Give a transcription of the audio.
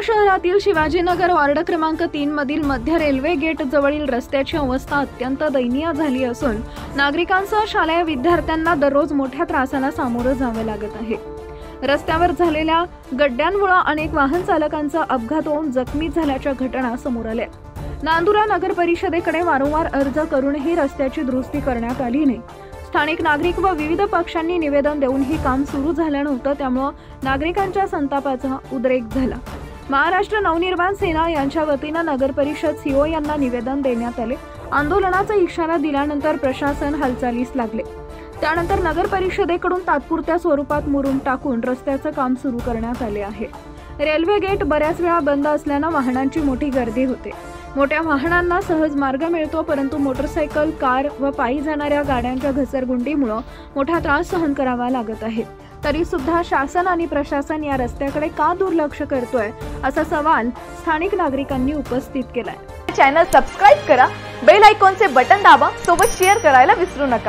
शहरातील शिवाजीनगर वार्ड क्रमांक 3 मधील मध्य रेल्वे गेट जवळील रस्त्याची अवस्था अत्यंत दयनीय झाली असून नागरिकांसह शालेय विद्यार्थ्यांना दररोज मोठ्या त्रासाला सामोरं जावं लागत आहे। रस्त्यावर झालेल्या गड्ड्यांमुळे अनेक वाहन चालकांचा अपघात होऊन जखमी झाल्याच्या घटना समोर आल्या। नांदुरा नगर परिषदेकडे वारंवार अर्ज करूनही रस्त्याची दुरुस्ती करण्यात आली नाही। स्थानिक नागरिक व विविध पक्षांनी निवेदन देऊनही काम सुरू झालं नव्हतं, त्यामुळे नागरिकांच्या संतापाचा उद्रेक झाला। महाराष्ट्र नवनिर्माण सेना यांच्या वतीने नगर परिषद सीओ यांना निवेदन देण्यात आले। आंदोलनाचा इशारा दिल्यानंतर प्रशासन हालचालीस लागले। त्यानंतर नगर परिषदेकडून तात्पुरत्या स्वरूपात मुरुम टाकून रस्त्याचं काम सुरू करण्यात आले आहे। रेल्वे गेट बऱ्याच वेळा बंद असल्याने वाहनांची मोठी गर्दी होते। मोठ्या वाहनांना सहज मार्ग मिळतो, परंतु मोटरसायकल, कार व पायी जाणाऱ्या गाड्यांच्या घसरगुंडीमुळे मोठा त्रास सहन करावा लागत आहे। तरी सुद्धा शासन आणि प्रशासन या रस्त्याकडे का दुर्लक्ष करतोय असा सवाल स्थानिक नागरिकांनी उपस्थित केलाय। चॅनल सबस्क्राइब करा, बेल आयकॉनचे बटन दाबा, सोबत शेअर करायला विसरू नका।